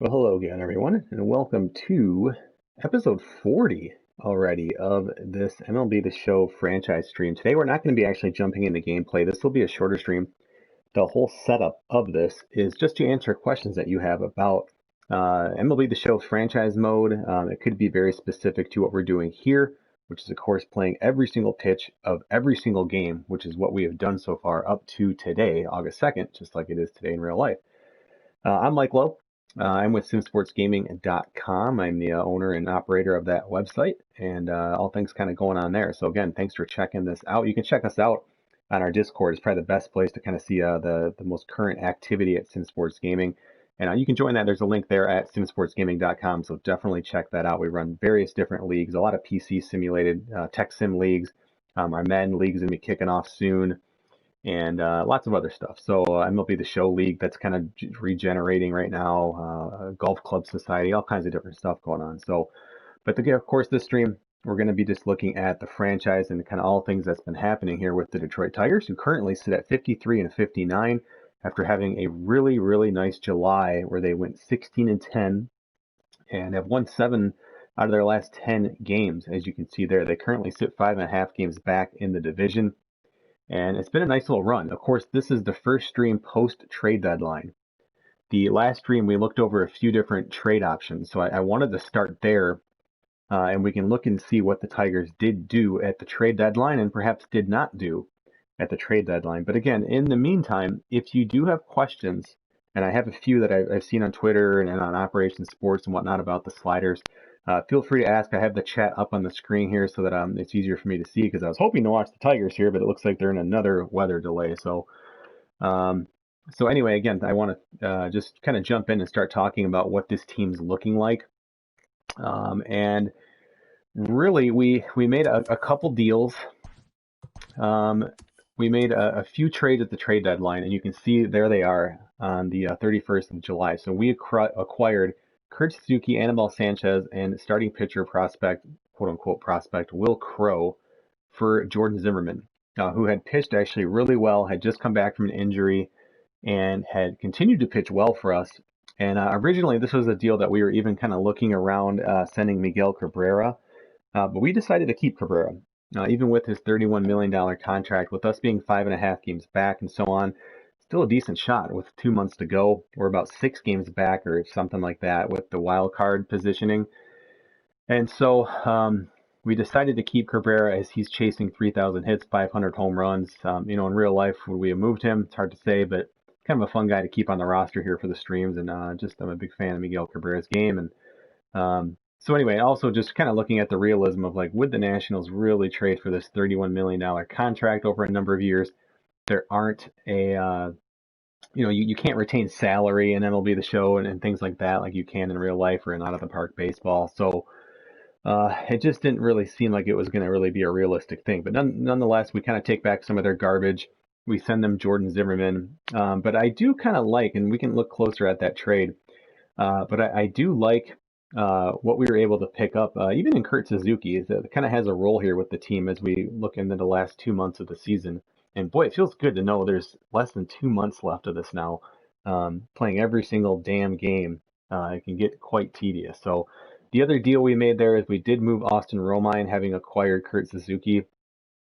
Well, hello again, everyone, and welcome to episode 40 already of this MLB The Show franchise stream. Today, we're not going to be actually jumping into gameplay. This will be a shorter stream. The whole setup of this is just to answer questions that you have about MLB The Show franchise mode. It could be very specific to what we're doing here, which is, of course, playing every single pitch of every single game, which is what we have done so far up to today, August 2nd, just like it is today in real life. I'm Mike Lowe. I'm with simsportsgaming.com. I'm the owner and operator of that website, and all things kind of going on there. So again, thanks for checking this out. You can check us out on our Discord. It's probably the best place to kind of see the most current activity at SimSports Gaming. And you can join that. There's a link there at simsportsgaming.com. So definitely check that out. We run various different leagues, a lot of PC simulated tech sim leagues. Our Madden league is going to be kicking off soon, and lots of other stuff. So MLB The Show League, that's kind of regenerating right now, Golf Club Society, all kinds of different stuff going on. So, but of course, this stream, we're going to be just looking at the franchise and kind of all things that's been happening here with the Detroit Tigers, who currently sit at 53 and 59 after having a really, really nice July where they went 16 and 10 and have won 7 out of their last 10 games. As you can see there, they currently sit 5.5 games back in the division. And it's been a nice little run. Of course, this is the first stream post-trade deadline. The last stream, we looked over a few different trade options. So I wanted to start there, and we can look and see what the Tigers did do at the trade deadline and perhaps did not do at the trade deadline. But again, in the meantime, if you do have questions, and I have a few that I've seen on Twitter and on Operation Sports and whatnot about the sliders, feel free to ask. I have the chat up on the screen here so that it's easier for me to see, because I was hoping to watch the Tigers here, but it looks like they're in another weather delay. So anyway, again, I want to just kind of jump in and start talking about what this team's looking like. And really, we made a couple deals. We made a few trades at the trade deadline, and you can see there they are on the 31st of July. So we acquired Kurt Suzuki, Anibal Sanchez, and starting pitcher prospect, quote-unquote prospect, Will Crowe for Jordan Zimmerman, who had pitched actually really well, had just come back from an injury, and had continued to pitch well for us. And originally, this was a deal that we were even kind of looking around sending Miguel Cabrera, but we decided to keep Cabrera. Even with his $31 million contract, with us being 5.5 games back and so on, still a decent shot with 2 months to go. We're about 6 games back or something like that with the wild card positioning. And so we decided to keep Cabrera as he's chasing 3,000 hits, 500 home runs. In real life, would we have moved him? It's hard to say, but kind of a fun guy to keep on the roster here for the streams. And I'm a big fan of Miguel Cabrera's game. And so anyway, also just kind of looking at the realism of, like, would the Nationals really trade for this $31 million contract over a number of years? There aren't you can't retain salary in MLB The Show and things like that like you can in real life or in out of the park baseball. So it just didn't really seem like it was going to really be a realistic thing. But nonetheless, we kind of take back some of their garbage. We send them Jordan Zimmerman. But I do kind of like, and we can look closer at that trade, but I do like what we were able to pick up, even in Kurt Suzuki. It kind of has a role here with the team as we look into the last 2 months of the season. And boy, it feels good to know there's less than 2 months left of this now. Playing every single damn game, it can get quite tedious. So the other deal we made there is we did move Austin Romine, having acquired Kurt Suzuki.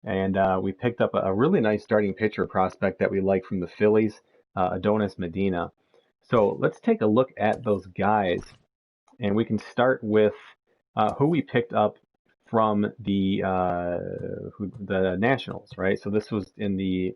And we picked up a really nice starting pitcher prospect that we like from the Phillies, Adonis Medina. So let's take a look at those guys. And we can start with who we picked up from the Nationals, right? So this was in the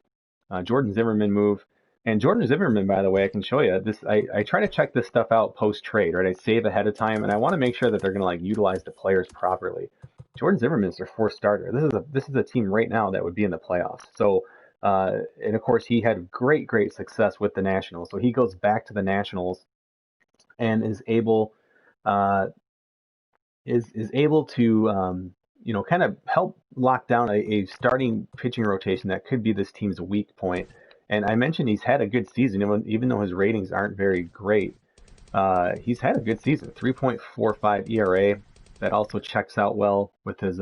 Jordan Zimmerman move. And Jordan Zimmerman, by the way, I can show you this. I try to check this stuff out post-trade, right? I save ahead of time, and I want to make sure that they're going to utilize the players properly. Jordan Zimmerman is their 4th starter. This is a team right now that would be in the playoffs. So, and of course, he had great success with the Nationals. So he goes back to the Nationals and is able to kind of help lock down a starting pitching rotation that could be this team's weak point. And I mentioned he's had a good season, even though his ratings aren't very great. He's had a good season, 3.45 ERA. That also checks out well with his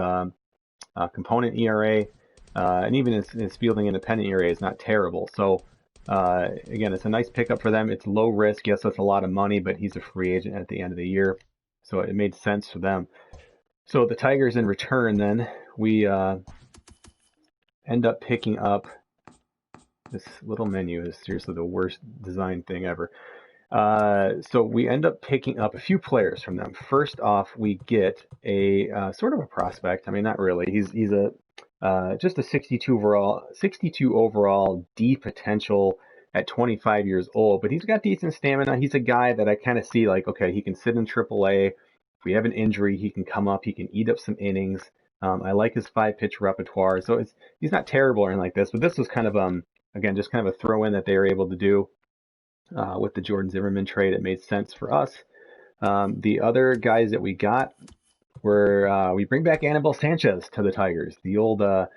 component ERA, and even his fielding independent ERA is not terrible. So Again, it's a nice pickup for them. It's low risk. Yes, that's a lot of money, but he's a free agent at the end of the year, so it made sense for them. So the Tigers, in return, then we end up picking up this little menu. Is seriously the worst design thing ever. So we end up picking up a few players from them. First off, we get a sort of a prospect. I mean, not really. He's a just a 62 overall D potential at 25 years old, but he's got decent stamina. He's a guy that I kind of see like, okay, he can sit in AAA. If we have an injury, he can come up. He can eat up some innings. I like his 5-pitch repertoire, so he's not terrible or anything like this. But this was kind of again just kind of a throw in that they were able to do with the Jordan Zimmerman trade. It made sense for us. The other guys that we got were we bring back Anibal Sanchez to the Tigers. The old guy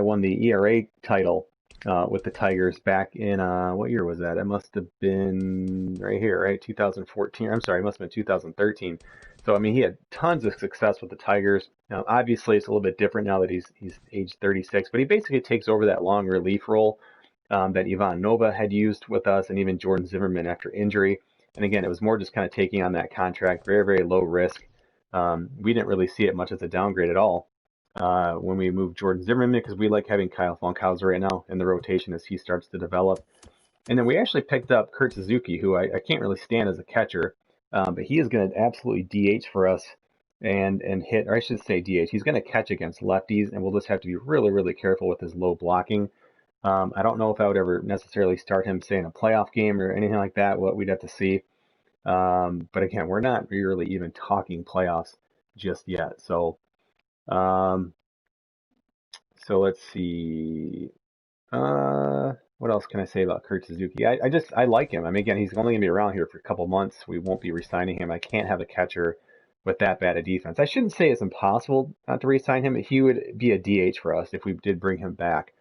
won the ERA title with the Tigers back in what year was that? It must have been right here, right? 2014. I'm sorry, it must have been 2013. So I mean, he had tons of success with the Tigers. Now, obviously, it's a little bit different now that he's age 36, but he basically takes over that long relief role that Ivan Nova had used with us, and even Jordan Zimmerman after injury. And again, it was more just kind of taking on that contract, very, very low risk. We didn't really see it much as a downgrade at all when we moved Jordan Zimmerman, because we like having Kyle Funkhauser right now in the rotation as he starts to develop. And then we actually picked up Kurt Suzuki, who I can't really stand as a catcher, but he is going to absolutely DH for us and hit, or I should say DH. He's going to catch against lefties, and we'll just have to be really, really careful with his low blocking. I don't know if I would ever necessarily start him, say, in a playoff game or anything like that. What we'd have to see. But again, we're not really even talking playoffs just yet. So, so let's see. What else can I say about Kurt Suzuki? I like him. I mean, again, he's only gonna be around here for a couple months. We won't be re-signing him. I can't have a catcher with that bad a defense. I shouldn't say it's impossible not to re-sign him. He would be a DH for us if we did bring him back.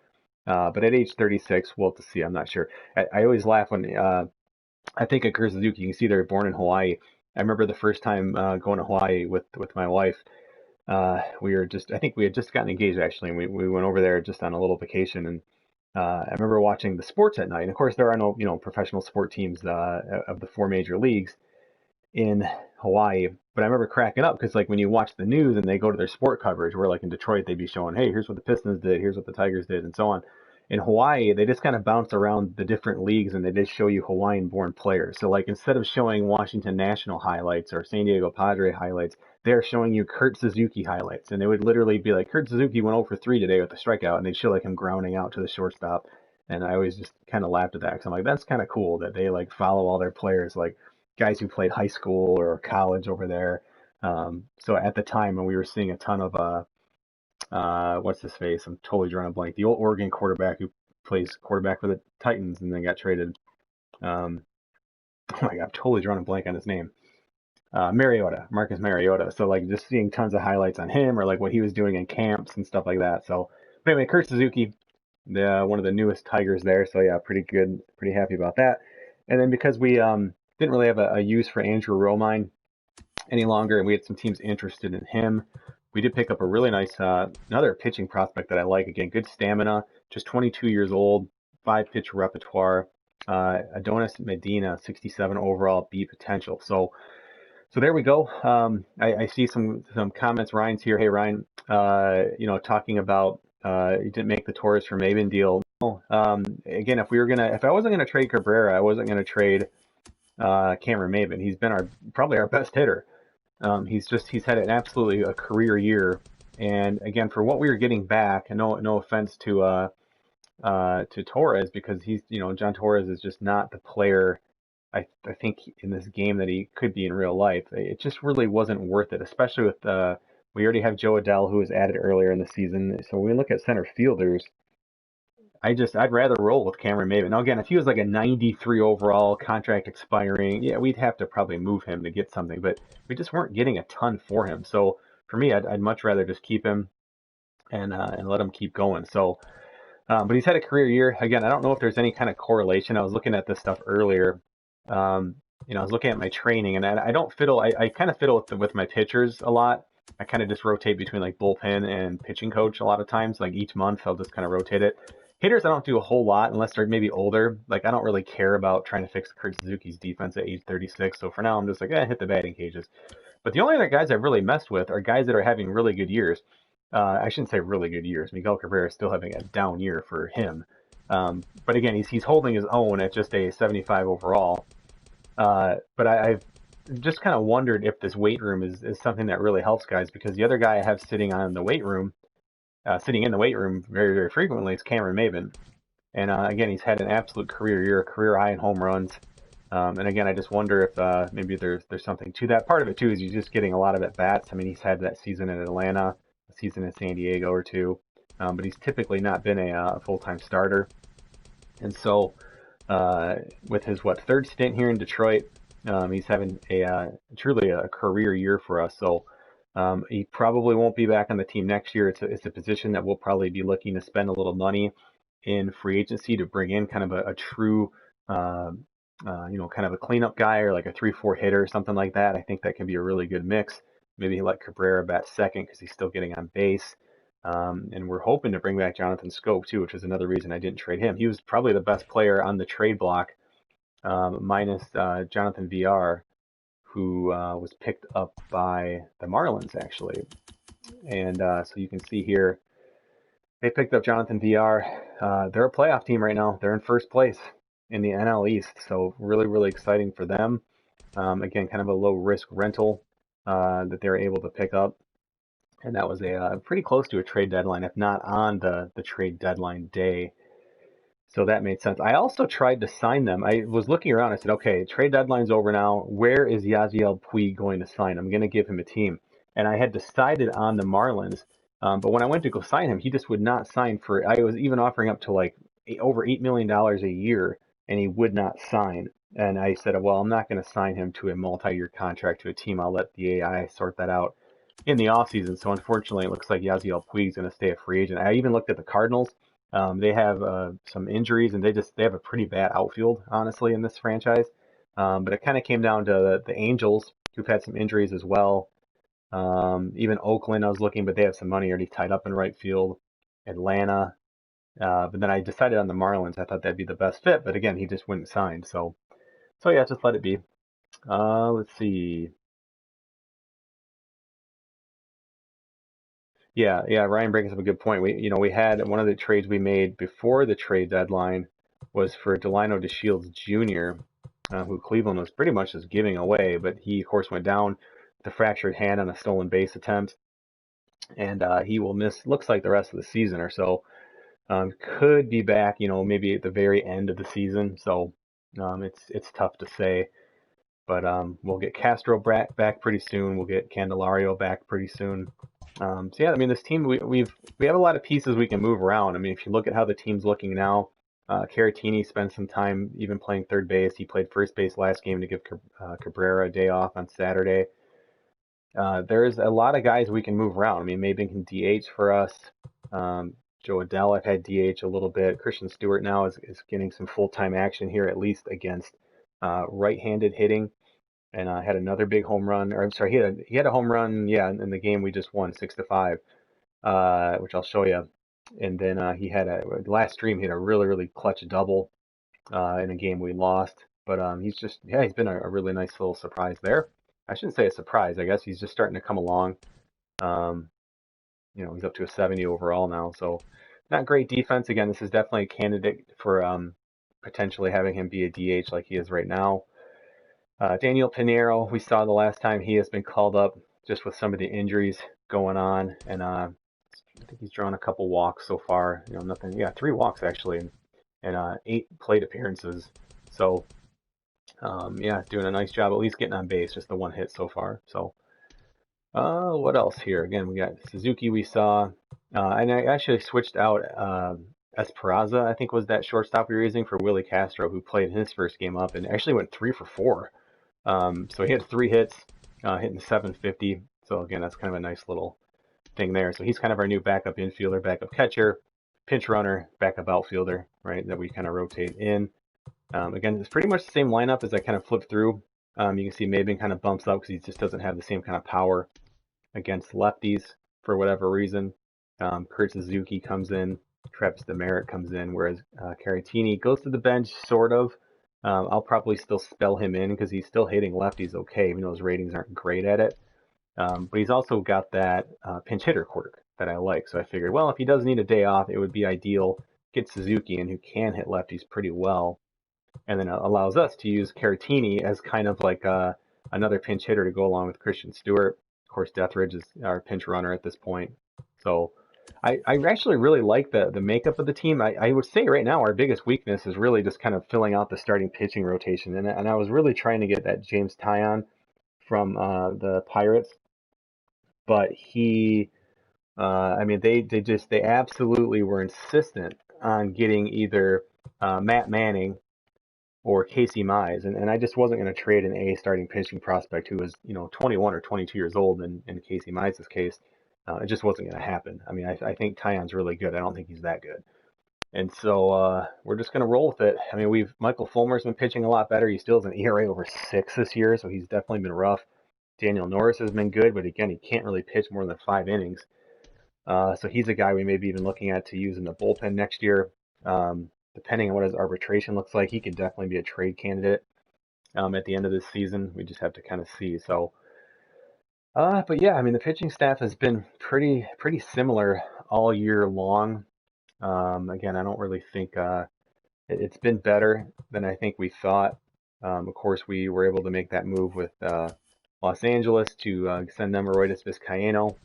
But at age 36, we'll have to see. I'm not sure. I always laugh when I think of Kurt Suzuki. You can see they're born in Hawaii. I remember the first time going to Hawaii with my wife. I think we had just gotten engaged actually, and we went over there just on a little vacation. And I remember watching the sports at night. And of course, there are no professional sport teams of the 4 major leagues in Hawaii. But I remember cracking up because like when you watch the news and they go to their sport coverage, where like in Detroit they'd be showing, hey, here's what the Pistons did, here's what the Tigers did, and so on. In Hawaii, they just kind of bounce around the different leagues and they just show you Hawaiian-born players. So like instead of showing Washington National highlights or San Diego Padre highlights, they're showing you Kurt Suzuki highlights. And they would literally be like, Kurt Suzuki went 0 for 3 today with a strikeout, and they'd show like him grounding out to the shortstop. And I always just kind of laughed at that because I'm like, that's kind of cool that they like follow all their players, like guys who played high school or college over there. So at the time when we were seeing a ton of what's his face? I'm totally drawing a blank. The old Oregon quarterback who plays quarterback for the Titans and then got traded. Oh my God, I'm totally drawing a blank on his name. Marcus Mariota. So like just seeing tons of highlights on him or like what he was doing in camps and stuff like that. So but anyway, Kurt Suzuki, one of the newest Tigers there. So yeah, pretty good, pretty happy about that. And then because we didn't really have a use for Andrew Romine any longer, and we had some teams interested in him, we did pick up a really nice another pitching prospect that I like. Again, good stamina, just 22 years old, 5-pitch repertoire. Adonis Medina, 67 overall, B potential. So there we go. I see some comments. Ryan's here. Hey Ryan, talking about you didn't make the Torres for Maven deal. Again, if I wasn't gonna trade Cabrera, I wasn't gonna trade Cameron Maven. He's been probably our best hitter. He's had an absolutely a career year, and again for what we were getting back, and no offense to Torres, because John Torres is just not the player I think in this game that he could be in real life. It just really wasn't worth it, especially with we already have Joe Adell, who was added earlier in the season. So when we look at center fielders, I'd rather roll with Cameron Maven. Now again, if he was like a 93 overall contract expiring, yeah, we'd have to probably move him to get something, but we just weren't getting a ton for him. So for me, I'd much rather just keep him and let him keep going. So, but he's had a career year. Again, I don't know if there's any kind of correlation. I was looking at this stuff earlier. I was looking at my training, and I don't fiddle. I kind of fiddle with my pitchers a lot. I kind of just rotate between like bullpen and pitching coach a lot of times. Like each month, I'll just kind of rotate it. Hitters, I don't do a whole lot unless they're maybe older. Like, I don't really care about trying to fix Kurt Suzuki's defense at age 36. So for now, I'm just like, hit the batting cages. But the only other guys I've really messed with are guys that are having really good years. I shouldn't say really good years. Miguel Cabrera is still having a down year for him. But again, he's holding his own at just a 75 overall. But I've just kind of wondered if this weight room is something that really helps guys, because the other guy I have sitting in the weight room very, very frequently is Cameron Maben. And again, he's had an absolute career year, a career high in home runs. And again, I just wonder if maybe there's something to that. Part of it too is he's just getting a lot of at bats. I mean, he's had that season in Atlanta, a season in San Diego or two, but he's typically not been a full-time starter. And so, with his third stint here in Detroit, he's having a truly a career year for us. So he probably won't be back on the team next year. It's a position that we'll probably be looking to spend a little money in free agency to bring in kind of a true, kind of a cleanup guy or like a 3-4 hitter or something like that. I think that can be a really good mix. Maybe let Cabrera bat second because he's still getting on base. And we're hoping to bring back Jonathan Scope too, which is another reason I didn't trade him. He was probably the best player on the trade block, minus Jonathan VR, who was picked up by the Marlins actually. And so you can see here, they picked up Jonathan VR. They're a playoff team right now. They're in first place in the NL East, so really, really exciting for them. Again, kind of a low risk rental that they're able to pick up. And that was a pretty close to a trade deadline, if not on the trade deadline day. So that made sense. I also tried to sign them. I was looking around. I said, okay, trade deadline's over now. Where is Yasiel Puig going to sign? I'm going to give him a team. And I had decided on the Marlins. But when I went to go sign him, he just would not sign for. I was even offering up to like over $8 million a year, and he would not sign. And I said, well, I'm not going to sign him to a multi-year contract to a team. I'll let the AI sort that out in the offseason. So unfortunately, it looks like Yasiel Puig is going to stay a free agent. I even looked at the Cardinals. They have some injuries, and they have a pretty bad outfield, honestly, in this franchise. But it kind of came down to the Angels, who've had some injuries as well. Even Oakland, I was looking, but they have some money already tied up in right field. Atlanta. But then I decided on the Marlins. I thought that'd be the best fit, but again, he just wouldn't sign. So yeah, just let it be. Let's see. Yeah, Ryan brings up a good point. We had one of the trades we made before the trade deadline was for DeShields Jr., who Cleveland was pretty much just giving away, but he, of course, went down with a fractured hand on a stolen base attempt, and he will miss, looks like, the rest of the season or so. Could be back, maybe at the very end of the season. So it's tough to say. But we'll get Castro back pretty soon. We'll get Candelario back pretty soon. So yeah, I mean, this team we have a lot of pieces we can move around. I mean, if you look at how the team's looking now, Caratini spent some time even playing third base. He played first base last game to give Cabrera a day off on Saturday. There's a lot of guys we can move around. I mean, maybe can DH for us. Joe Adell, I've had DH a little bit. Christian Stewart now is getting some full-time action here, at least against right-handed hitting. And had another big home run, or I'm sorry, he had a home run, yeah, in the game we just won 6-5, which I'll show you. And then he had last stream he had a really, really clutch double in a game we lost. But he's been a really nice little surprise there. I shouldn't say a surprise. I guess he's just starting to come along. He's up to a 70 overall now, so not great defense. Again, this is definitely a candidate for potentially having him be a DH like he is right now. Daniel Pinheiro, we saw the last time he has been called up just with some of the injuries going on, and I think he's drawn a couple walks so far. Nothing. Yeah, 3 walks actually, and 8 plate appearances. So, yeah, doing a nice job at least getting on base. Just the 1 hit so far. So, what else here? Again, we got Suzuki. We saw, and I actually switched out Esperanza. I think was that shortstop we were using for Willie Castro, who played his first game up and actually went 3 for 4. So he had 3 hits, hitting 750. So again, that's kind of a nice little thing there. So he's kind of our new backup infielder, backup catcher, pinch runner, backup outfielder, right? That we kind of rotate in. Again, it's pretty much the same lineup as I kind of flipped through. You can see Maben kind of bumps up because he just doesn't have the same kind of power against lefties for whatever reason. Kurt Suzuki comes in Travis Demerit comes in, whereas Caratini goes to the bench, sort of. I'll probably still spell him in because he's still hitting lefties okay, even though his ratings aren't great at it. But he's also got that pinch hitter quirk that I like. So I figured, well, if he does need a day off, it would be ideal. Get Suzuki in who can hit lefties pretty well, and then it allows us to use Caratini as kind of like another pinch hitter to go along with Christian Stewart. Of course, Deathridge is our pinch runner at this point. So I actually really like the makeup of the team. I would say right now our biggest weakness is really just kind of filling out the starting pitching rotation. And I was really trying to get that James Taillon from the Pirates, but I mean, they absolutely were insistent on getting either Matt Manning or Casey Mize, and I just wasn't going to trade an A starting pitching prospect who was 21 or 22 years old in Casey Mize's case. It just wasn't going to happen. I mean, I think Taillon's really good. I don't think he's that good. And so we're just going to roll with it. I mean, Michael Fulmer's been pitching a lot better. He still has an ERA over 6 this year, so he's definitely been rough. Daniel Norris has been good, but again, he can't really pitch more than 5 innings. So he's a guy we may be even looking at to use in the bullpen next year. Depending on what his arbitration looks like, he could definitely be a trade candidate at the end of this season. We just have to kind of see. So, but yeah, I mean, the pitching staff has been pretty similar all year long. Again, I don't really think it's been better than I think we thought. Of course, we were able to make that move with Los Angeles to send Nemoroides Vizcaino.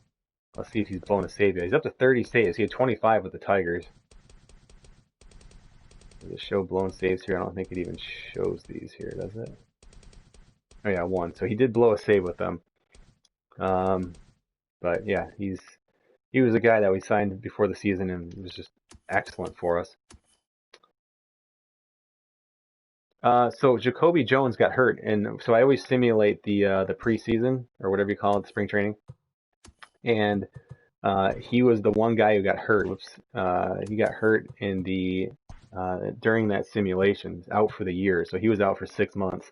Let's see if he's blown a save yet. He's up to 30 saves. He had 25 with the Tigers. Does it show blown saves here? I don't think it even shows these here, does it? Oh yeah, 1. So he did blow a save with them. But yeah, he was a guy that we signed before the season and was just excellent for us. So Jacoby Jones got hurt, and so I always simulate the preseason or whatever you call it, spring training, and he was the one guy who got hurt. He got hurt in the during that simulation, out for the year. So he was out for 6 months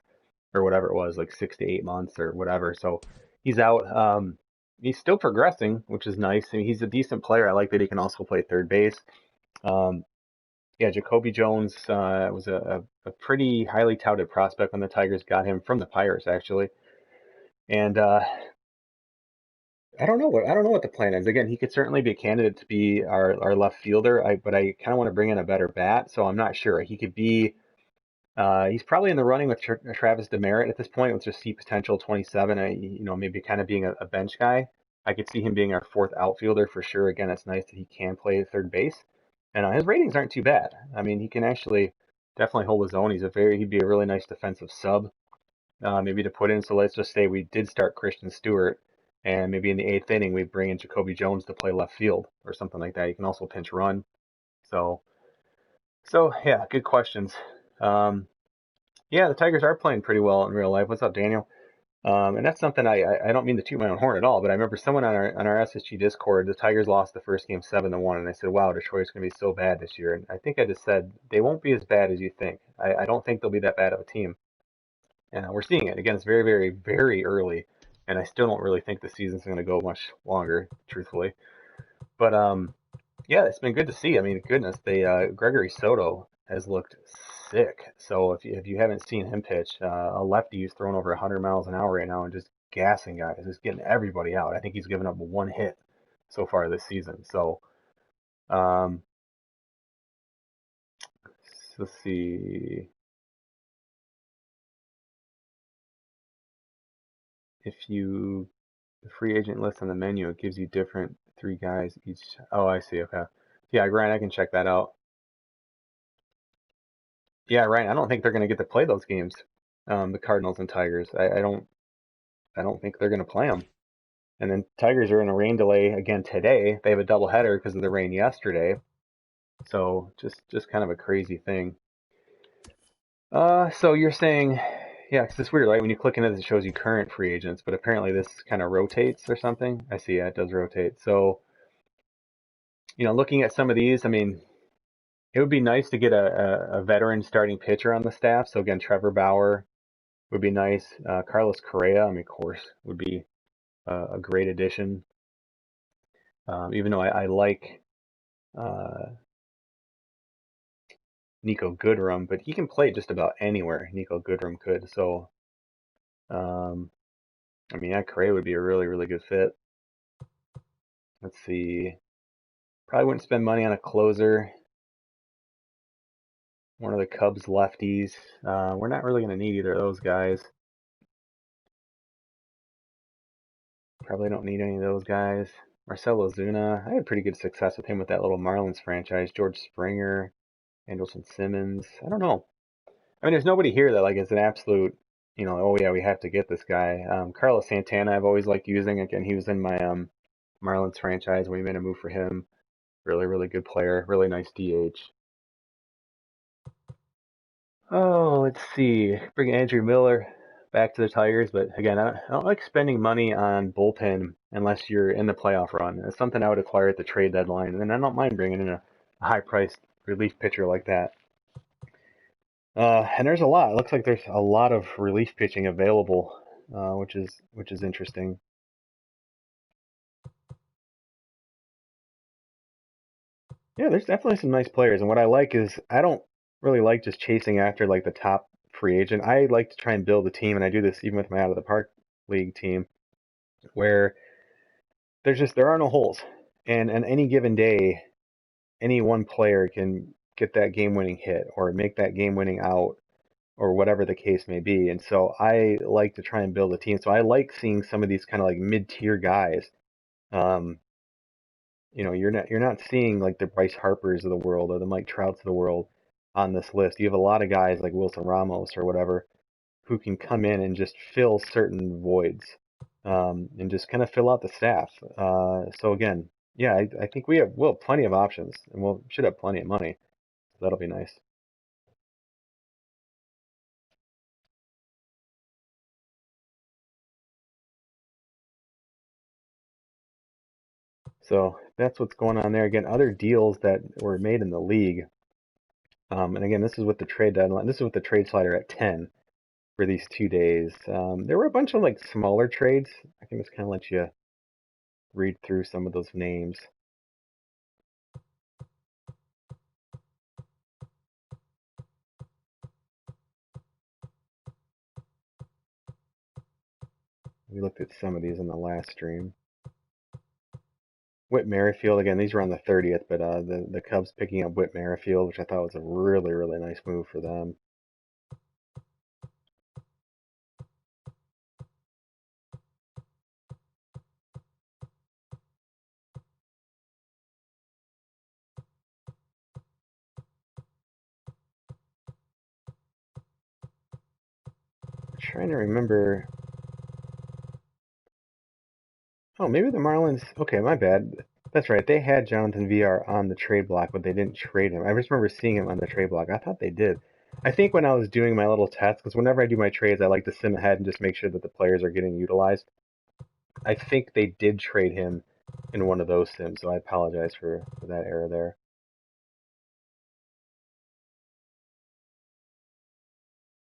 or whatever it was, like 6 to 8 months or whatever. So he's out. He's still progressing, which is nice. I mean, he's a decent player. I like that he can also play third base. Yeah, Jacoby Jones was a pretty highly touted prospect when the Tigers got him from the Pirates, actually. And I don't know what the plan is. Again, he could certainly be a candidate to be our left fielder. But I kind of want to bring in a better bat, so I'm not sure. He could be. He's probably in the running with Travis Demerit at this point, with just see potential 27. Maybe kind of being a bench guy. I could see him being our 4th outfielder for sure. Again, it's nice that he can play third base, and his ratings aren't too bad. I mean, he can actually definitely hold his own. He'd be a really nice defensive sub, maybe to put in. So let's just say we did start Christian Stewart, and maybe in the 8th inning we bring in Jacoby Jones to play left field or something like that. He can also pinch run. So yeah, good questions. Yeah, the Tigers are playing pretty well in real life. What's up, Daniel? And that's something I don't mean to toot my own horn at all, but I remember someone on our SSG Discord, the Tigers lost the first game 7-1, and I said, wow, Detroit's going to be so bad this year. And I think I just said they won't be as bad as you think. I don't think they'll be that bad of a team. And we're seeing it. Again, it's very, very, very early, and I still don't really think the season's going to go much longer, truthfully. But yeah, it's been good to see. I mean, goodness, Gregory Soto has looked sick. So if you haven't seen him pitch, a lefty who's throwing over 100 miles an hour right now and just gassing guys, just getting everybody out. I think he's given up 1 hit so far this season. So um, let's see. If you the free agent list on the menu, it gives you different 3 guys each. Oh, I see. Okay. Yeah, Ryan, I can check that out. Yeah, Ryan, I don't think they're going to get to play those games. The Cardinals and Tigers. I don't think they're going to play them. And then Tigers are in a rain delay again today. They have a doubleheader because of the rain yesterday. So just kind of a crazy thing. So you're saying, yeah, 'cause it's weird, right? When you click into this, it shows you current free agents, but apparently this kind of rotates or something. I see, yeah, it does rotate. So, looking at some of these, I mean, it would be nice to get a veteran starting pitcher on the staff. So again, Trevor Bauer would be nice. Carlos Correa, I mean, of course, would be a great addition. Even though I like Nico Goodrum, but he can play just about anywhere. Nico Goodrum could. So, um, I mean, that Correa would be a really, really good fit. Let's see. Probably wouldn't spend money on a closer. One of the Cubs lefties. We're not really going to need either of those guys. Probably don't need any of those guys. Marcell Ozuna, I had pretty good success with him with that little Marlins franchise. George Springer, Andrelton Simmons. I don't know. I mean, there's nobody here that like is an absolute, oh yeah, we have to get this guy. Carlos Santana, I've always liked using. Again, he was in my Marlins franchise when we made a move for him. Really, really good player. Really nice DH. Oh, let's see. Bring Andrew Miller back to the Tigers, but again, I don't like spending money on bullpen unless you're in the playoff run. It's something I would acquire at the trade deadline, and I don't mind bringing in a high-priced relief pitcher like that. And there's a lot. It looks like there's a lot of relief pitching available, which is interesting. Yeah, there's definitely some nice players, and what I like is I don't really like just chasing after like the top free agent. I like to try and build a team, and I do this even with my out of the park league team, where there are no holes, and on any given day, any one player can get that game-winning hit or make that game-winning out or whatever the case may be. And so I like to try and build a team. So I like seeing some of these kind of like mid-tier guys. Um, you're not seeing like the Bryce Harpers of the world or the Mike Trouts of the world on this list. You have a lot of guys like Wilson Ramos or whatever who can come in and just fill certain voids, and just kind of fill out the staff. So again, yeah, I think we'll have plenty of options, and should have plenty of money. So that'll be nice. So that's what's going on there. Again, other deals that were made in the league. And again, this is with the trade deadline. This is with the trade slider at 10 for these 2 days. There were a bunch of like smaller trades. I can just kind of let you read through some of those names. We looked at some of these in the last stream. Whit Merrifield, again, these were on the 30th, but the Cubs picking up Whit Merrifield, which I thought was a really, really nice move for them. I'm trying to remember. Oh, maybe the Marlins. Okay, my bad. That's right. They had Jonathan VR on the trade block, but they didn't trade him. I just remember seeing him on the trade block. I thought they did. I think when I was doing my little test, because whenever I do my trades, I like to sim ahead and just make sure that the players are getting utilized. I think they did trade him in one of those sims, so I apologize for that error there.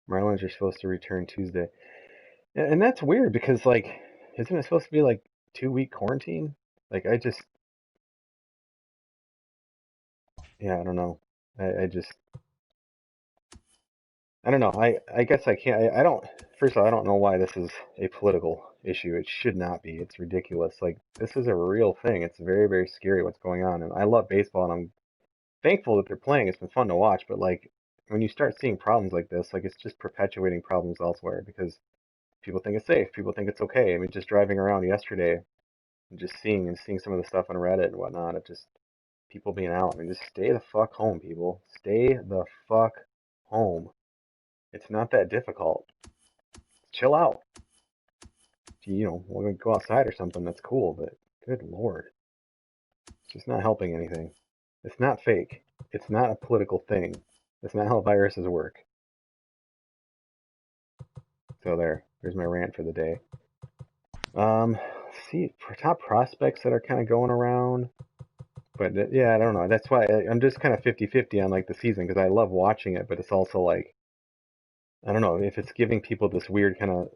Marlins are supposed to return Tuesday. And that's weird because, like, isn't it supposed to be like 2 week quarantine? Like, yeah, I don't know. I just, I don't know. I guess I can't. I don't. First of all, I don't know why this is a political issue. It should not be. It's ridiculous. Like this is a real thing. It's very very scary what's going on. And I love baseball, and I'm thankful that they're playing. It's been fun to watch. But like when you start seeing problems like this, like it's just perpetuating problems elsewhere because people think it's safe. People think it's okay. I mean, just driving around yesterday and just seeing some of the stuff on Reddit and whatnot. It just people being out. I mean, just stay the fuck home, people. Stay the fuck home. It's not that difficult. Chill out. We're gonna go outside or something. That's cool, but good lord, it's just not helping anything. It's not fake. It's not a political thing. That's not how viruses work. So there's my rant for the day. Let's see, for top prospects that are kind of going around. But yeah, I don't know. That's why I'm just kind of 50-50 on like the season because I love watching it, but it's also like I don't know if it's giving people this weird kind of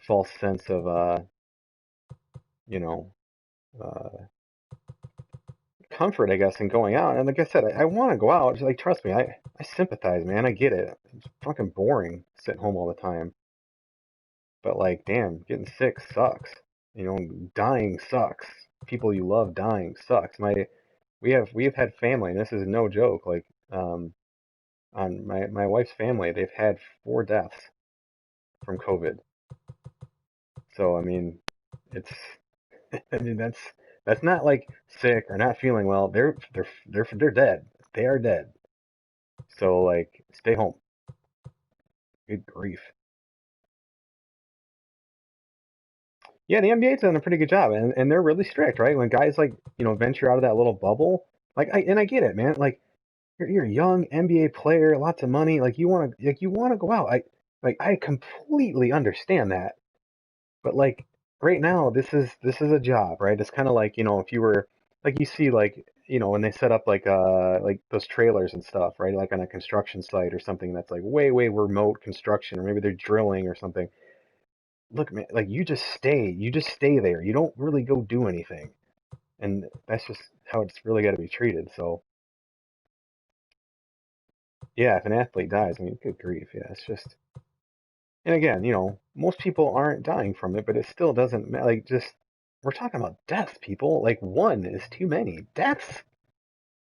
false sense of you know uh comfort, I guess, in going out. And like I said, I want to go out. Just, like, trust me, I sympathize, man. I get it. It's fucking boring sitting home all the time. But like, damn, getting sick sucks. You know, dying sucks. People you love dying sucks. We have had family, and this is no joke. Like, on my wife's family, they've had 4 deaths from COVID. So I mean, it's I mean that's not like sick or not feeling well. They're dead. They are dead. So like, stay home. Good grief. Yeah, the NBA's done a pretty good job, and they're really strict, right? When guys like venture out of that little bubble, like I get it, man. Like you're a young NBA player, lots of money, like you want to go out. I completely understand that. But like right now, this is a job, right? It's kind of like, if you were like you see like, when they set up like those trailers and stuff, right? Like on a construction site or something that's like way remote construction, or maybe they're drilling or something. Look, man, like you just stay there. You don't really go do anything. And that's just how it's really got to be treated. So, yeah, if an athlete dies, I mean, good grief. Yeah, it's just, and again, most people aren't dying from it, but it still doesn't matter. Like, just, we're talking about deaths, people. Like, one is too many. Deaths?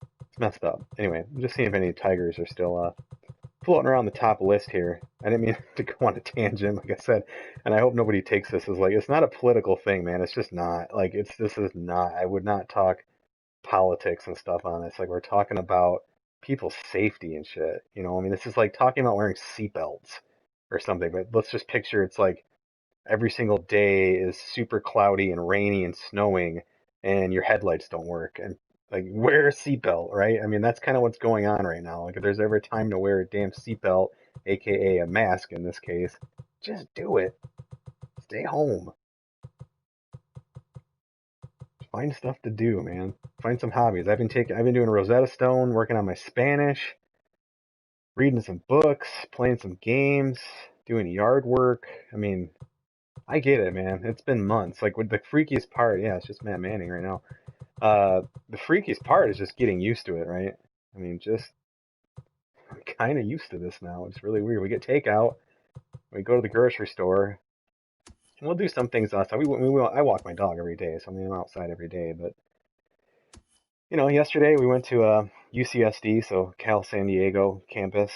It's messed up. Anyway, I'm just seeing if any Tigers are still floating around the top list here. I didn't mean to go on a tangent, like I said, and I hope nobody takes this as like, it's not a political thing, man. It's just not. Like, this is not. I would not talk politics and stuff on this. Like, we're talking about people's safety and shit. I mean, this is like talking about wearing seatbelts or something. But let's just picture it's like every single day is super cloudy and rainy and snowing, and your headlights don't work. And like, wear a seatbelt, right? I mean, that's kind of what's going on right now. Like, if there's ever a time to wear a damn seatbelt, aka a mask in this case, just do it. Stay home. Find stuff to do, man. Find some hobbies. I've been doing Rosetta Stone, working on my Spanish, reading some books, playing some games, doing yard work. I mean, I get it, man. It's been months. Like, with the freakiest part, yeah, it's just Matt Manning right now. The freakiest part is just getting used to it, right? I mean, just I'm kind of used to this now. It's really weird. We get takeout, we go to the grocery store, and we'll do some things outside. I walk my dog every day, so I mean, I'm outside every day. But yesterday we went to UCSD, so Cal San Diego campus,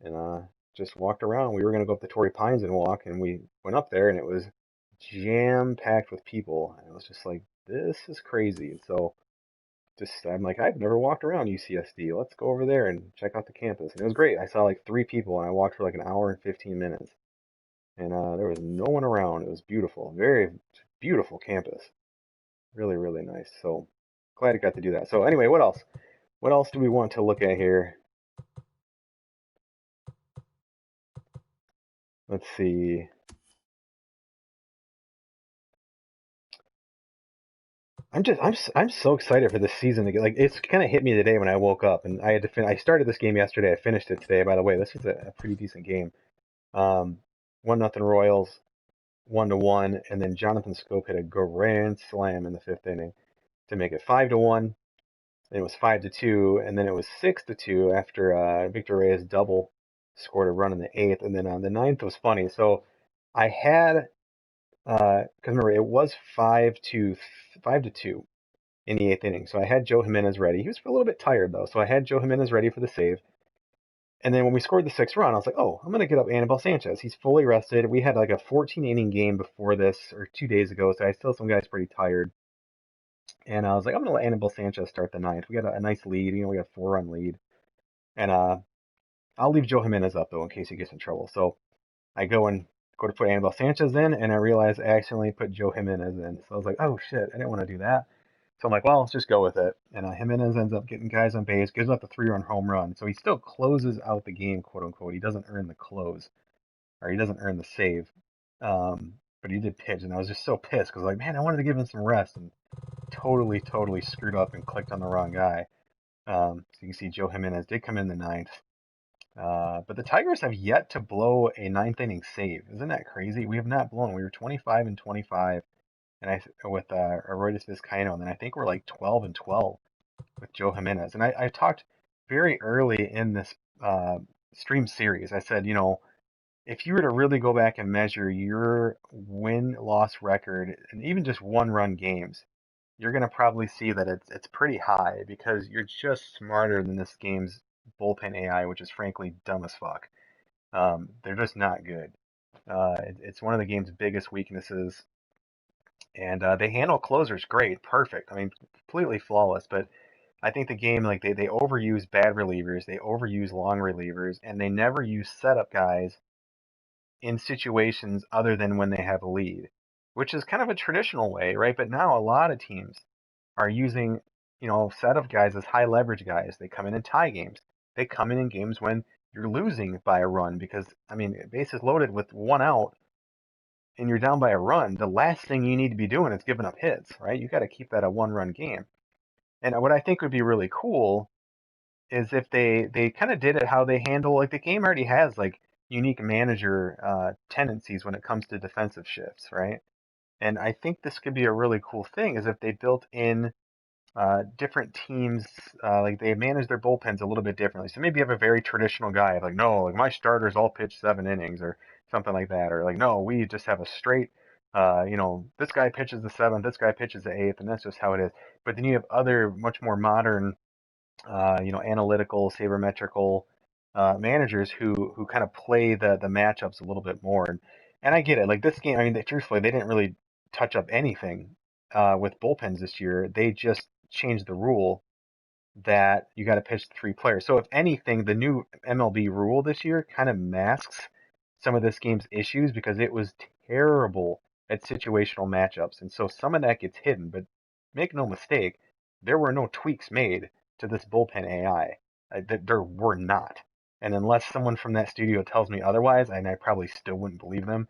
and just walked around. We were gonna go up to Torrey Pines and walk, and we went up there, and it was jam packed with people. And it was just like, this is crazy. And so just I'm like, I've never walked around UCSD. Let's go over there and check out the campus. And it was great. I saw like 3 people, and I walked for like an hour and 15 minutes, and there was no one around. It was beautiful, very beautiful campus, really really nice. So glad I got to do that. So anyway, what else? What else do we want to look at here? Let's see. I'm so excited for this season to get, like, it's kind of hit me today when I woke up, and I had to I started this game yesterday. I finished it today. By the way, this was a pretty decent game. Um, 1-0 Royals, 1-1, and then Jonathan Scope hit a grand slam in the fifth inning to make it 5-1. And it was 5-2, and then it was 6-2 after Victor Reyes double scored a run in the eighth, and then the ninth was funny. So I had because remember it was 5-2 in the eighth inning. So I had Joe Jimenez ready. He was a little bit tired though, so I had Joe Jimenez ready for the save. And then when we scored the sixth run, I was like, oh, I'm gonna get up Anibal Sanchez. He's fully rested. We had like a 14 inning game before this, or 2 days ago, so I still some guys pretty tired. And I was like, I'm gonna let Anibal Sanchez start the ninth. We got a nice lead. We got a 4-run lead. And I'll leave Joe Jimenez up though in case he gets in trouble. So I go to put Anibal Sanchez in, and I realized I accidentally put Joe Jimenez in. So I was like, oh shit, I didn't want to do that. So I'm like, well, let's just go with it. And Jimenez ends up getting guys on base, gives up the 3-run home run. So he still closes out the game, quote unquote. He doesn't earn the close, or he doesn't earn the save. But he did pitch, and I was just so pissed because, like, man, I wanted to give him some rest, and totally screwed up and clicked on the wrong guy. So you can see Joe Jimenez did come in the ninth. But the Tigers have yet to blow a ninth inning save. Isn't that crazy? We have not blown. We were 25-25, and with Aroydis Vizcaino, and then I think we're like 12-12 with Joe Jimenez. And I talked very early in this uh, stream series. I said, if you were to really go back and measure your win-loss record and even just one-run games, you're going to probably see that it's pretty high because you're just smarter than this game's bullpen AI, which is frankly dumb as fuck. They're just not good. It's one of the game's biggest weaknesses, and they handle closers great, perfect. I mean, completely flawless. But I think the game, like they overuse bad relievers, they overuse long relievers, and they never use setup guys in situations other than when they have a lead, which is kind of a traditional way, right? But now a lot of teams are using, setup guys as high leverage guys. They come in and tie games. They come in games when you're losing by a run because, I mean, bases loaded with one out and you're down by a run. The last thing you need to be doing is giving up hits, right? You got to keep that a one-run game. And what I think would be really cool is if they kind of did it how they handle, like, the game already has like unique manager tendencies when it comes to defensive shifts, right? And I think this could be a really cool thing is if they built in different teams, like they manage their bullpens a little bit differently. So maybe you have a very traditional guy, like, no, like my starters all pitch 7 innings or something like that, or like, no, we just have a straight, this guy pitches the seventh, this guy pitches the eighth, and that's just how it is. But then you have other much more modern, analytical, sabermetrical managers who kind of play the matchups a little bit more. And I get it. Like this game, I mean, truthfully, they didn't really touch up anything with bullpens this year. They just changed the rule that you got to pitch 3 players. So if anything, the new MLB rule this year kind of masks some of this game's issues because it was terrible at situational matchups, and so some of that gets hidden. But make no mistake, there were no tweaks made to this bullpen AI. There were not. And unless someone from that studio tells me otherwise, and I probably still wouldn't believe them,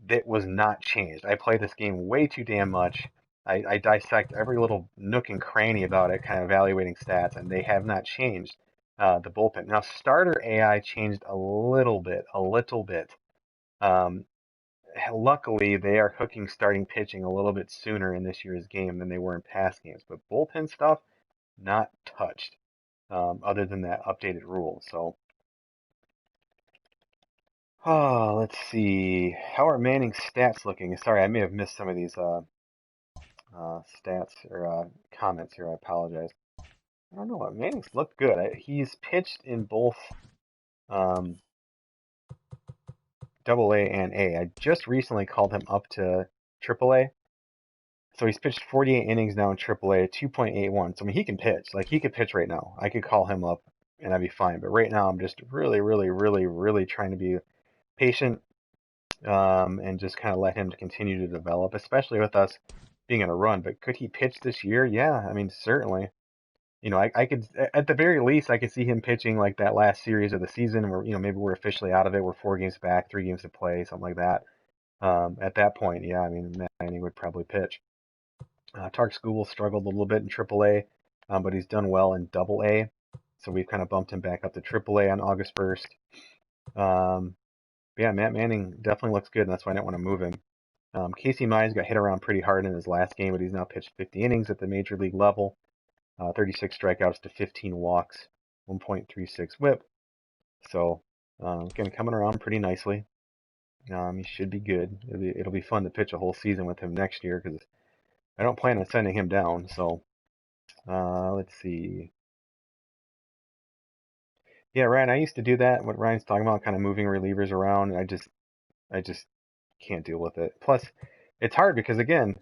that was not changed. I play this game way too damn much. I dissect every little nook and cranny about it, kind of evaluating stats, and they have not changed the bullpen. Now, starter AI changed a little bit, a little bit. Um, Luckily, they are hooking starting pitching a little bit sooner in this year's game than they were in past games. But bullpen stuff, not touched, other than that updated rule. So, let's see. How are Manning's stats looking? Sorry, I may have missed some of these stats or comments here. I apologize. I don't know what Manning's looked good. He's pitched in both um, Double A and A. I just recently called him up to Triple A, so he's pitched 48 innings now in Triple A, 2.81. So I mean, he can pitch. Like he could pitch right now. I could call him up and I'd be fine. But right now, I'm just really, really, really, really trying to be patient and just kind of let him continue to develop, especially with us being in a run. But could he pitch this year? Yeah, I mean, certainly. I could, at the very least, I could see him pitching like that last series of the season where, maybe we're officially out of it. We're 4 games back, 3 games to play, something like that. At that point, yeah, I mean, Matt Manning would probably pitch. Tark Skubal struggled a little bit in AAA, but he's done well in Double A. So we've kind of bumped him back up to AAA on August 1st. Yeah, Matt Manning definitely looks good, and that's why I didn't want to move him. Casey Mize got hit around pretty hard in his last game, but he's now pitched 50 innings at the major league level. 36 strikeouts to 15 walks, 1.36 whip. So, again, coming around pretty nicely. He should be good. It'll be fun to pitch a whole season with him next year because I don't plan on sending him down. So, let's see. Yeah, Ryan, I used to do that. What Ryan's talking about, kind of moving relievers around. And I just can't deal with it. Plus, it's hard because again,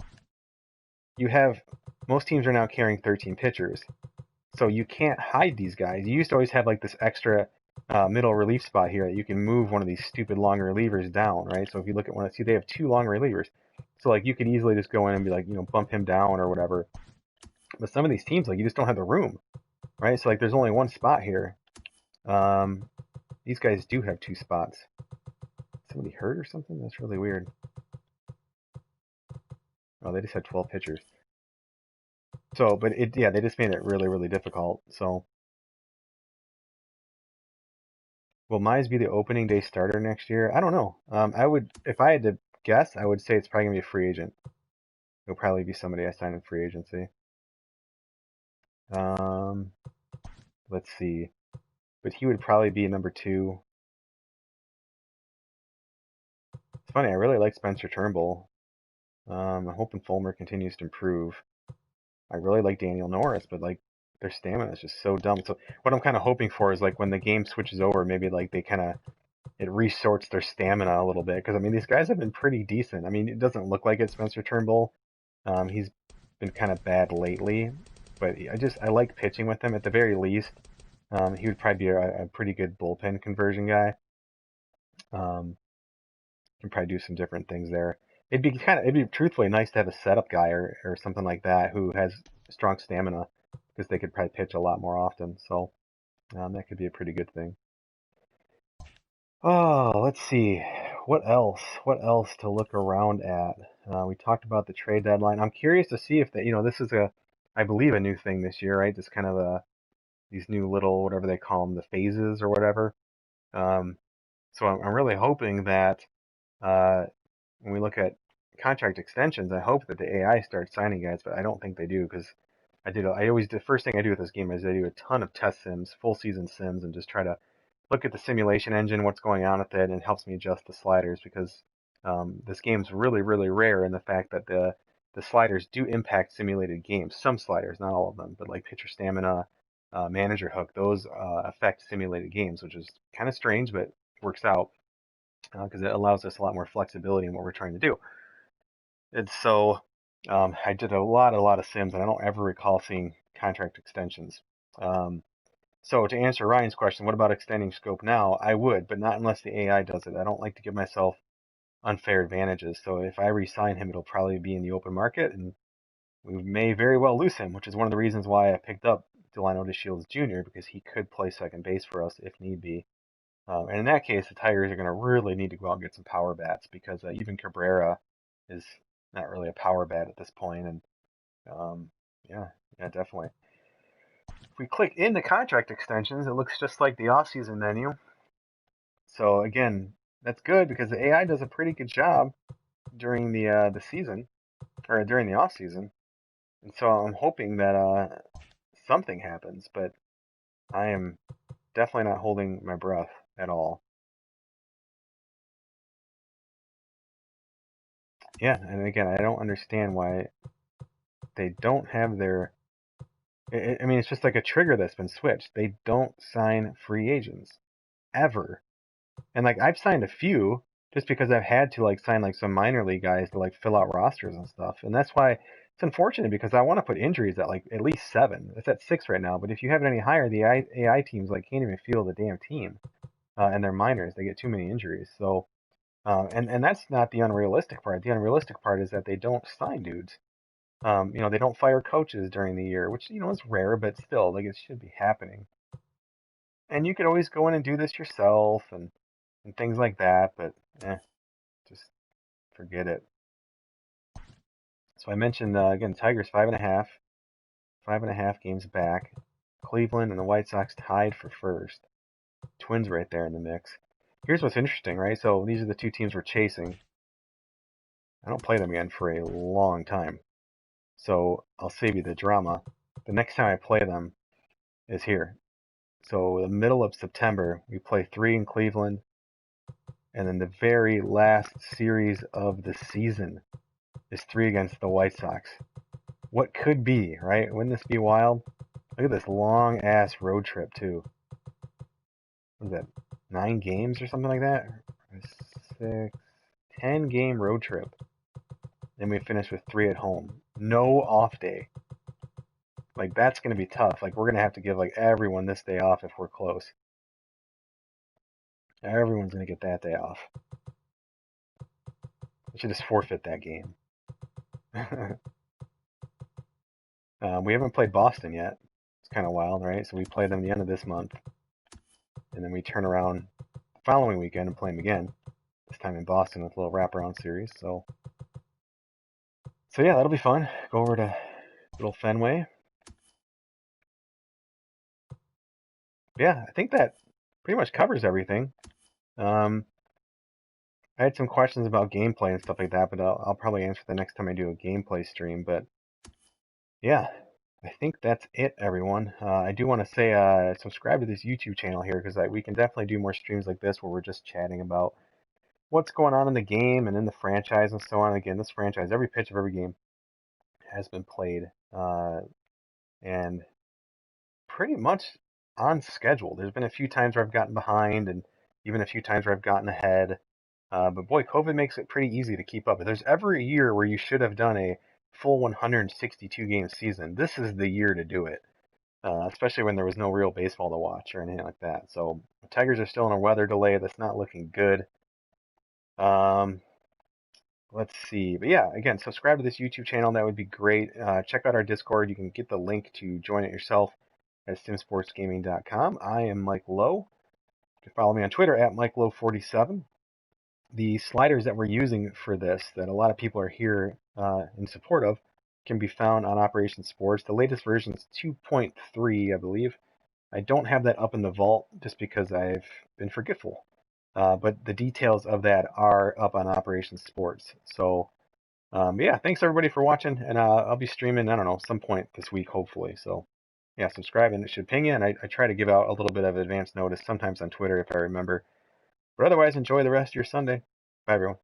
you have most teams are now carrying 13 pitchers. So you can't hide these guys. You used to always have like this extra middle relief spot here that you can move one of these stupid long relievers down, right? So if you look at one, see they have 2 long relievers. So like you could easily just go in and be like, bump him down or whatever. But some of these teams, like you just don't have the room, right? So like there's only one spot here. Um, these guys do have 2 spots. Somebody hurt or something? That's really weird. Oh, they just had 12 pitchers. So, but yeah, they just made it really, really difficult. So, will Mize be the opening day starter next year? I don't know. I would, if I had to guess, I would say it's probably gonna be a free agent. It'll probably be somebody I sign in free agency. Um, let's see. But he would probably be number 2. It's funny, I really like Spencer Turnbull. I'm hoping Fulmer continues to improve. I really like Daniel Norris, but like their stamina is just so dumb. So what I'm kind of hoping for is like when the game switches over, maybe like they kind of it resorts their stamina a little bit because I mean these guys have been pretty decent. I mean it doesn't look like it, Spencer Turnbull. He's been kind of bad lately, but I like pitching with him at the very least. He would probably be a pretty good bullpen conversion guy. Um, can probably do some different things there. It'd be truthfully nice to have a setup guy or something like that who has strong stamina because they could probably pitch a lot more often. So that could be a pretty good thing. Oh, let's see. What else? What else to look around at? We talked about the trade deadline. I'm curious to see if this is I believe, a new thing this year, right? Just kind of these new little, whatever they call them, the phases or whatever. Um, so I'm really hoping that uh, when we look at contract extensions, I hope that the AI starts signing guys, but I don't think they do because I always the first thing I do with this game is I do a ton of test sims, full season sims, and just try to look at the simulation engine, what's going on with it, and it helps me adjust the sliders because this game's really, really rare in the fact that the sliders do impact simulated games. Some sliders, not all of them, but like pitcher stamina, manager hook, those affect simulated games, which is kind of strange, but works out because it allows us a lot more flexibility in what we're trying to do. And so I did a lot of sims, and I don't ever recall seeing contract extensions. Um, so to answer Ryan's question, what about extending scope now? I would, but not unless the AI does it. I don't like to give myself unfair advantages. So if I re-sign him, it'll probably be in the open market, and we may very well lose him, which is one of the reasons why I picked up Delino DeShields Jr. because he could play second base for us if need be. And in that case, the Tigers are going to really need to go out and get some power bats because even Cabrera is not really a power bat at this point. And um, yeah, yeah, definitely. If we click into contract extensions, it looks just like the off-season menu. So again, that's good because the AI does a pretty good job during the season or during the off season, and so I'm hoping that something happens. But I am definitely not holding my breath at all. Yeah, and again, I don't understand why they don't have their. I mean, it's just like a trigger that's been switched. They don't sign free agents ever. And like I've signed a few just because I've had to like sign like some minor league guys to like fill out rosters and stuff. And that's why it's unfortunate because I want to put injuries at like at least 7. It's at 6 right now, but if you have it any higher, the AI teams like can't even field the damn team. And they're minors, they get too many injuries. So and that's not the unrealistic part. The unrealistic part is that they don't sign dudes. They don't fire coaches during the year, which is rare, but still, like it should be happening. And you could always go in and do this yourself and things like that, but just forget it. So I mentioned again, Tigers 5.5, 5.5 games back. Cleveland and the White Sox tied for first. Twins right there in the mix. Here's what's interesting, right? So these are the two teams we're chasing. I don't play them again for a long time, so I'll save you the drama. The next time I play them is here. So the middle of September, we play 3 in Cleveland, and then the very last series of the season is 3 against the White Sox. What could be, right? Wouldn't this be wild? Look at this long ass road trip too. What is that? 9 games or something like that? 6, 10 game road trip. Then we finish with 3 at home. No off day. Like that's gonna be tough. Like we're gonna have to give like everyone this day off if we're close. Everyone's gonna get that day off. We should just forfeit that game. We haven't played Boston yet. It's kind of wild, right? So we play them the end of this month, and then we turn around the following weekend and play them again. This time in Boston with a little wraparound series. So yeah, that'll be fun. Go over to little Fenway. Yeah, I think that pretty much covers everything. Um, I had some questions about gameplay and stuff like that, but I'll probably answer the next time I do a gameplay stream. But yeah, I think that's it, everyone. I do want to say subscribe to this YouTube channel here because we can definitely do more streams like this where we're just chatting about what's going on in the game and in the franchise and so on. Again, this franchise, every pitch of every game has been played and pretty much on schedule. There's been a few times where I've gotten behind and even a few times where I've gotten ahead. But boy, COVID makes it pretty easy to keep up. If there's ever a year where you should have done a full 162 game season, this is the year to do it. Especially when there was no real baseball to watch or anything like that. So the Tigers are still in a weather delay that's not looking good. Um, let's see. But yeah, again, subscribe to this YouTube channel. That would be great. Check out our Discord. You can get the link to join it yourself at simsportsgaming.com. I am Mike Lowe. You can follow me on Twitter at MikeLowe47. The sliders that we're using for this, that a lot of people are here in support of, can be found on Operation Sports. The latest version is 2.3, I believe. I don't have that up in the vault just because I've been forgetful. But the details of that are up on Operation Sports. So, yeah, thanks everybody for watching. And I'll be streaming, I don't know, some point this week, hopefully. So, yeah, subscribe and it should ping you. And I try to give out a little bit of advance notice, sometimes on Twitter if I remember. But otherwise, enjoy the rest of your Sunday. Bye, everyone.